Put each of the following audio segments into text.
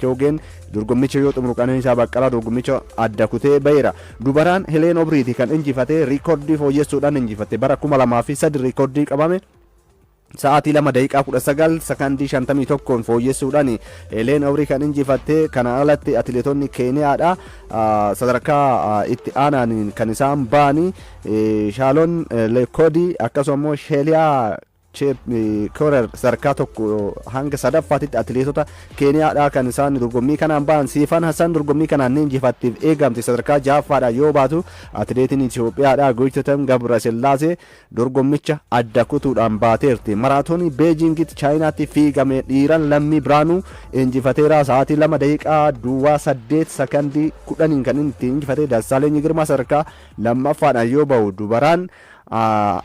Joogeen dorgommicha yoo xumuru Qananiisaa Baqqalaa dorgommicha adda kutee baheera. Dubaraan Heleen Obriiti kan injifatee riikoordii fooyyessuudhaan injifatte bara 2003 riikoordii qabame. Sa'aatii 2 daqiiqaa 19 sekondii 51 fooyyessuudhaan Heleen Obrii kan injifatte. Kana alatti atileetonni Keeniyaadha sadarkaa itti aanaan kan isaan baani Shaaloon Leekoodii akkasumas Sheeliyaa Korer sadarkaa tokko hanga sadaffaatitti atileetota Keeniyaadha kan isaan dorgommii kanaan ba'an. Siifan Hassan dorgommii kanaan injifattiif eegamte sadarkaa 6ffaadha yoo baatu atileetiin Itoophiyaadha Goytotam Gabrasillaasee dorgommicha adda kutuudhaan baateerti. Maraatoonii Beejingitti Chaayinaatti fiigame dhiiran Lammii Biraanuu injifateera. Sa'aatii 2 daqiiqaa 8 sekondii 10 kan inni itti injifate. Dassaaleny Girmaa sadarkaa 2ffaadhaan yoo ba'u dubaraan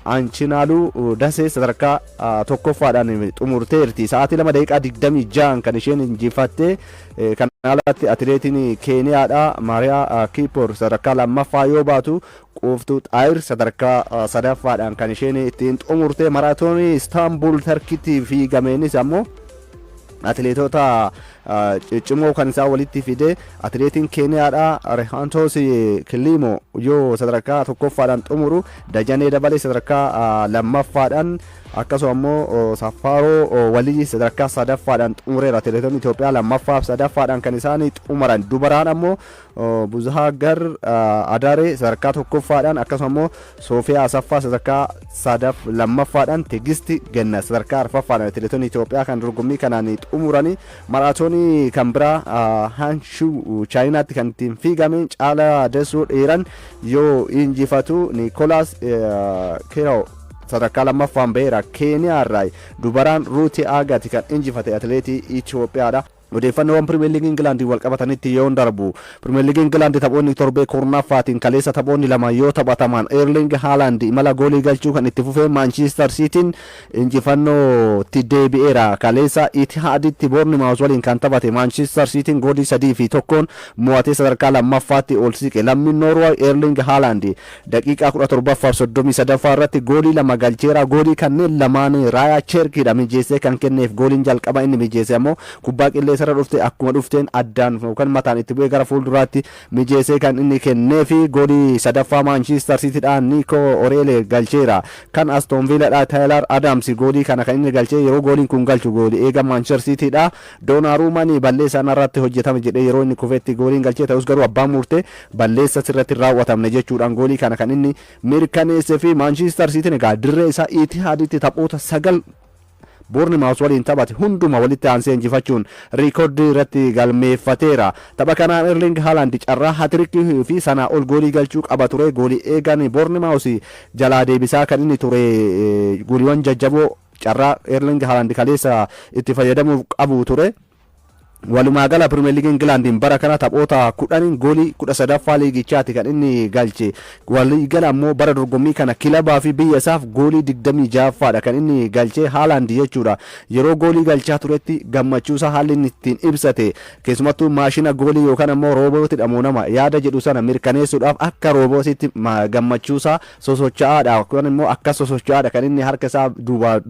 Anchinaaluu Dasee sadarkaa 1ffaadhaan xumurteerti. Sa'aatii 2 daqiiqaa 26 kan isheen injifatte. Kan alatti atileetiin Keeniyaadha Maariyaa Kiipor sadarkaa 2ffaa yoo baatu Qooftuu Xaayir sadarkaa 3ffaadhaan kan isheen ittiin xumurte. Maraatoonii Istaanbul Tarkiitti fiigameenis ammoo atileetota ciccimoo kan isaa walitti fide. Atileetiin Keeniyaadha Rehantos Kilimo yoo sadarkaa 1ffaadhaan xumuru Dajanee Dabalee sadarkaa 2ffaadhaan akkasuma ammoo Safaaroo Walii sadarkaa 3ffaadhaan xumureera. Atileetonni Itoophiyaa 2ffaaf 3ffaadhaan kan isaan xumuran. Dubaraan ammoo Buzahagar Adaaree sadarkaa 1ffaadhaan akkasuma ammoo Soofiyaa Asaffaa sadarkaa 2ffaadhaan Tigisti Ganna sadarkaa 4ffaadhaan atileetonni Itoophiyaa kan dorgommii kanaan xumurani. Maraatoonii kan biraa Hanshuu Chaayinaatti kan ittiin fiigame Caalaa Dasoo dheeran yoo injifatu Niikolaas Keeroo sadarkaa 2ffaan baheera. Keeniyaarraa dubaraan Ruuti Aagaati kan injifate atileetii Itoophiyaadha. Odeeffannoowwan Pirimeer Liigii Ingilaandii wal qabatanitti yoo darbu Pirimeer Liigii Ingilaandii taphoonni torbee kurnaffaatiin kaleessa taphoonni 2 yoo taphataman Erling Haaland imala goolii galchuu kan itti fufee Manchester Cityin injifannootti deebi'eera. Kaleessa Itihaaditti Bournemouth waliin kan taphate Manchester Cityin goolii 3-1 mo'atee sadarkaa 2ffaatti ol siqe. Lammiin Noorway Erling Haaland daqiiqaa 17ffaaf 33ffaa irratti goolii 2 galcheera. Goolii kanneen lamaan Raayaa Cherkiidha mijeessee kan kenneef. Gooliin jalqaba inni mijeesse ammoo kubbaa qillee sara dhufte akkuma dhufteen addaan yookaan mataan itti bu'ee gara fuulduraatti mijeessee kan inni kenneefi. Goolii sadaffaa Manchester Cityidhaan Nico Orele galcheera. Kan Aston Villaadha Tyler Adams goolii kana kan inni galchee. Yeroo gooliin kun galchu goolii eega Manchester Cityidha. Donnarummaan balleessaa irratti hojjetame jedhee yeroo inni kufetti gooliin galchee ta'us garuu abbaan murtee balleessa sirratti raawwatamne jechuudhaan goolii kana kan inni mirkaneessee fi Manchester City egaa dirree isaa Itihaaditti taphoota 9 Bournemouth waliin taphate hunduma walitti aansee injifachuun riikoordii irratti galmeeffateera. Tapha kanaan Erling Haaland carraa hatriikii fi sanaa ol goolii galchuu qaba ture. Goolii eegan Bournemouth jalaa deebisaa kan inni ture gooliiwwan jajjaboo carraa Erling Haaland kaleessa itti fayyadamuuf qabu ture. Walumaa gala Pirimeer Liigii Ingilaandiin bara kana taphoota 10 goolii 13ffaa liigichaati kan inni galche. Walii gala ammoo bara dorgommii kana kilabaa fi biyya isaaf goolii 26ffaadha kan inni galche Haaland jechuudha. Yeroo goolii galchaa turetti gammachuusaa haalli inni ittiin ibsate keessumattuu maashina goolii yookaan ammoo roobootiidha nama yaada jedhu sana mirkaneessuudhaaf akka roobootiitti gammachuusaa sosocho'aadha yookaan immoo akka sosocho'aadha kan inni harka isaa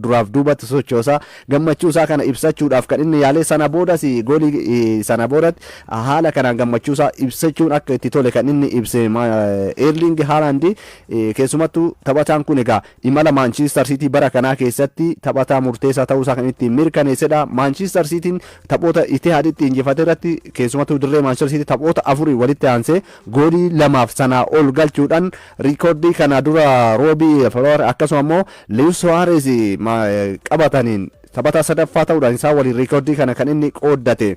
duraaf duubatti sochoosaa gammachuusaa kana ibsachuudhaaf kan inni yaalee. Sana boodas sana boodatti haala kanaan gammachuusaa ibsachuun akka itti tole kan inni ibse Erling Haaland. Keessumattuu taphataan kun egaa imala Manchester City bara kanaa keessatti taphataa murteessaa ta'uusaa kan itti mirkaneessedha. Manchester Cityin taphoota Itihaaditti injifate irratti keessumattuu dirree Manchester City taphoota 4 walitti aansee goolii 2f sanaa ol galchuudhaan riikoordii kana dura Robbie Fowler akkasuma immoo Luis Suarez qabataniin taphataa sadaffaa ta'uudhaan isaa waliin riikoordii kana kan inni qooddate.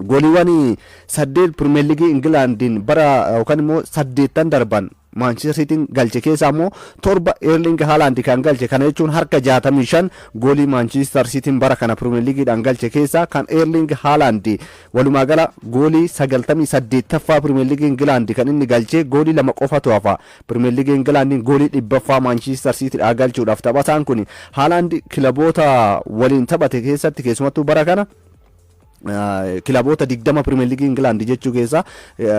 Gooliiwwan 8 Pirimeer Liigii Ingilaandiin bara yookaan immoo 8 darban Manchester Cityin galche keessaa ammoo 7 Erling Haaland kan galche. Kana jechuun harka 65 goolii Manchester Cityin bara kana Pirimeer Liigiidhaan galche keessaa kan Erling Haaland. Walumaa gala goolii 98ffaa Pirimeer Liigii Ingilaandii kan inni galche. Goolii 2 qofatu hafa Pirimeer Liigii Ingilaandiin goolii 100ffaa Manchester Cityidhaan galchuudhaaf. Taphataan kun Haaland kilaboota waliin taphate keessatti keessumattuu bara kana kilaboota 20 Premier League England jechuu keessa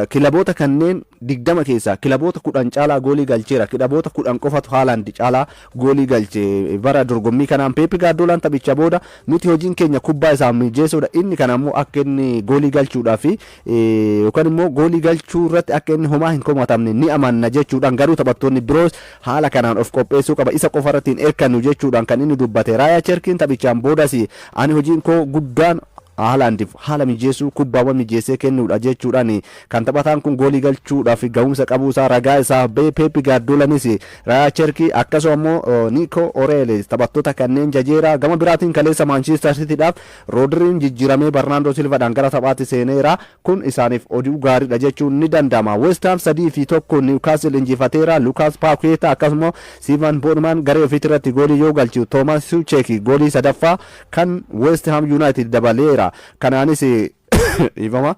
kilaboota kanneen 20 keessa kilaboota 10 caalaa goolii galcheera. Kilaboota 10 qofatu Haaland caalaa goolii galche bara dorgommii kanaan. Pep Guardiolaan taphicha booda nuti hojiin keenya kubbaa isaa mijeessuudha, inni kana immoo akka inni goolii galchuudhaaf yookaan immoo goolii galchuu irratti akka inni homaa hin komatamne ni amanna jechuudhaan, garuu taphattoonni biroos haala kanaan of qopheessuu qaba, isa qofa irratti hin hirkannu jechuudhaan kan inni dubbate. Raayaa Cherkiin taphichaan boodas ani hojiin koo guddaan Haalandiif haala mijeessuu kubbaawwan mijeessee kennuudha jechuudhaan kan taphataan kun goolii galchuudhaaf ga'umsa qabuusaa ragaa isaa Pep Guardiolaanis Raayaa Cherkii akkasuma immoo Nico Orel taphattoota kanneen jajeera. Gama biraatiin kaleessa Manchester Cityidhaaf Rodriin jijjiiramee Bernardo Silvaadhaan gara taphaatti seeneera. Kun isaaniif oduu gaariidha jechuun ni danda'ama. West Ham 3-1 Newcastle injifateera. Lucas Paqueta akkasuma Steven Botman garee ofiitti irratti goolii yoo galchu Thomas Tuchel goolii sadaffaa kan West Ham United dabaleera. Kanaanis ifama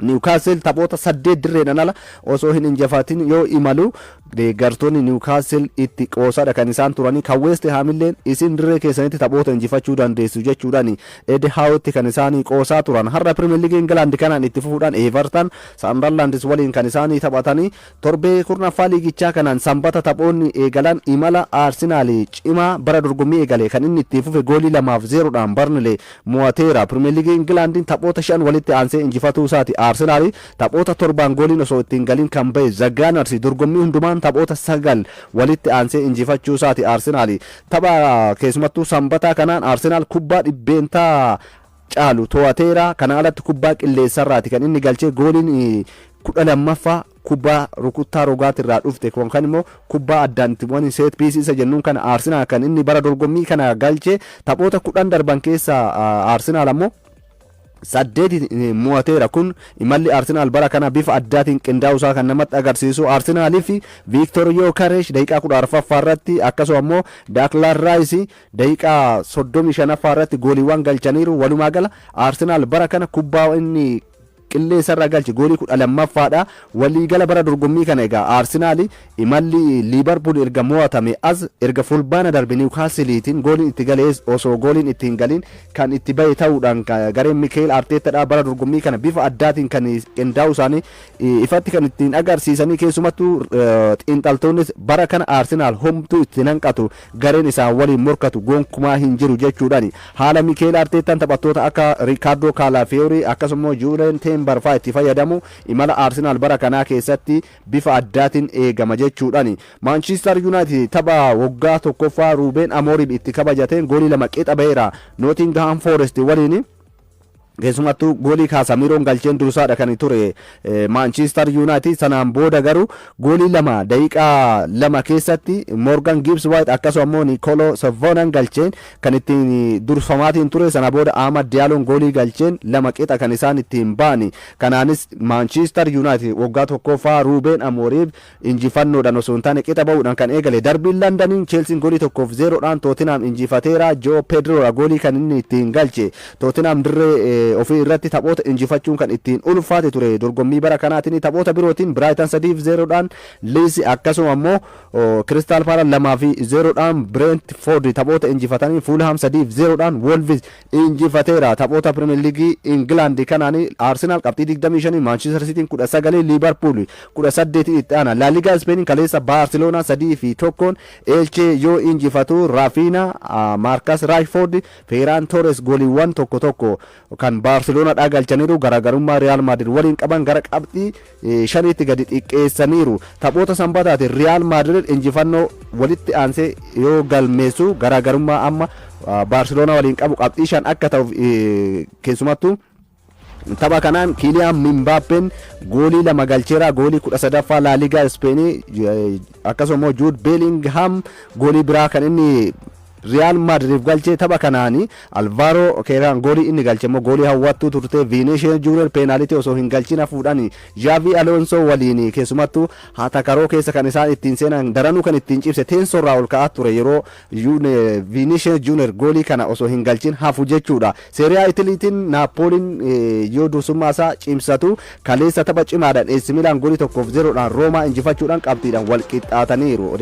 Newcastle taphoota 8 dirreedhaan ala osoo hin injifatin yoo imalu deeggartoonni Newcastle itti qoosaadha kan isaan turanii. Kan West Ham illee isin dirree keessanitti taphoota injifachuu dandeessu jechuudhaan Eddie Howe kan isaanii qoosaa turan. Har'a Premier League England kanaan itti fufuudhaan Everton Sunderland waliin kan isaanii taphatanii torbee kurnaffaa liigichaa kanaan sanbata taphoonni eegalan imala Arsenal cimaa bara dorgommii eegale kan inni itti fufe goolii 2-0dhaan Burnley mo'ateera. Premier League England taphoota 5 walitti aansee injifatuu isaati. Arsenal taphoota 7 gooliin osoo ittiin galin kan bahe. The Gunners dorgommii hundumaan taphoota 9 walitti aansee injifachuu isaati. Arsenal tapha keessumattuu sanbataa kanaan Arsenal kubbaa dhibbeentaa caalu to'ateera. Kana alatti kubbaa qilleensarraati kan inni galchee gooliin 12ffaa kubbaa rukuttaa rogaati irraa dhufte kan immoo kubbaa addaantiwwan set piece isa jennuun kana Arsenal kan inni bara dorgommii kana galchee taphoota 10 darban keessa Arsenal ammoo 8 mo'ateera. Kun imalli Arsenal bara kana bifa addaatiin qindaa'uusaa kan namatti agarsiisu. Arsenal fi Victor Gyökeres daqiiqaa 14ffaa irratti akkasuma immoo Declan Rice daqiiqaa 35ffaa irratti gooliiwwan galchaniiru. Walumaa gala Arsenal bara kana kubbaa inni qilleensarra galche goolii 12ffaadha. Waliigala bara dorgommii kana egaa Arsenal imalli Liverpool erga mo'atame as erga fulbaana darbe Newcastleetiin gooliin itti galee osoo gooliin itti hin galin kan itti bahe ta'uudhaan gareen Mikel Artetaadha bara dorgommii kana bifa addaatiin kan qindaa'u isaanii ifatti kan ittiin agarsiisanii. Keessumattuu xiinxaltoonnis bara kana Arsenal homtuu itti hanqatu gareen isaa waliin morkatu gonkumaa hin jiru jechuudhaan haala Mikel Artetaan taphattoota akka Ricardo Calafiori akkasuma Julian Timber itti fayyadamu imala Arsenal bara kanaa keessatti bifa addaatiin eegama jechuudhaan. Manchester United tapha waggaa tokkoffaa Ruben Amorim itti kabajateen goolii 2 qixa baheera Nottingham Forest waliin. Keessumattuu goolii Casemiro galcheen dursaadha kan ture Manchester United. Sanaan booda garuu goolii 2 daqiiqaa 2 keessatti Morgan Gibbs White akkasuma immoo Nicolo Savonan galcheen kan ittiin durfamaatiin ture. Sana booda Amad Diallo goolii galcheen 2 qixa kan isaan ittiin baani. Kanaanis Manchester United waggaa tokkoffaa Ruben Amorim injifannoodhaan osoo hin taane qixa bahuudhaan kan eegale. Darbiin Londoniin Chelsea goolii 1-0dhaan Tottenham injifateera. Joe Pedro goolii kan inni ittiin galche. Tottenham dirree ofii irratti taphoota injifachuun kan ittiin ulfaate ture dorgommii bara kanaatiin. Taphoota birootiin Brighton 3-0dhaan Leeds akkasuma immoo Crystal Palace 2-0dhaan Brentford taphoota injifatanii. Fulham 3-0dhaan Wolves injifateera. Taphoota Premier League England kanaan Arsenal qabxii 25, Manchester City 19, Liverpool 18 itti aana. La Liga Spain kaleessa Barcelona 3-1 Elche yoo injifatu Rafinha, Marcus Rashford, Ferran Torres gooliiwwan tokko kan Barcelona dha galchaniiru. Garaagarummaa Real Madrid waliin qaban gara qabxii 5tti gadi xiqqeessaniiru. Taphoota sanbataatiin Real Madrid injifannoo walitti aansee yoo galmeessu garaagarummaa amma Barcelona waliin qabu qabxii 5 akka ta'u keessumattuu tapha kanaan Kylian Mbappeen goolii 2 galcheera. Goolii 13ffaa La Liga Spain akkasuma Jude Bellingham goolii biraa kan inni Real Madrid galchee tapha kanaani. Alvaro Keran goolii inni galche immoo goolii hawwattuu turte. Vinicius Junior penalty osoo hin galchin hafuudhaan Xavi Alonso waliin keessumattuu hatakaroo keessa kan isaan ittiin seenan daranuu kan ittiin cibse teensorraa ol ka'aa ture yeroo Vinicius Junior goolii kana osoo hin galchin hafu jechuudha. Serie A Italiitiin Naapoliin yoo dursummaa isaa cimsatu kaleessa tapha cimaadhaan AC Milan goolii 1-0dhaan Roomaa injifachuudhaan qabxiidhaan wal qixxaataniiru.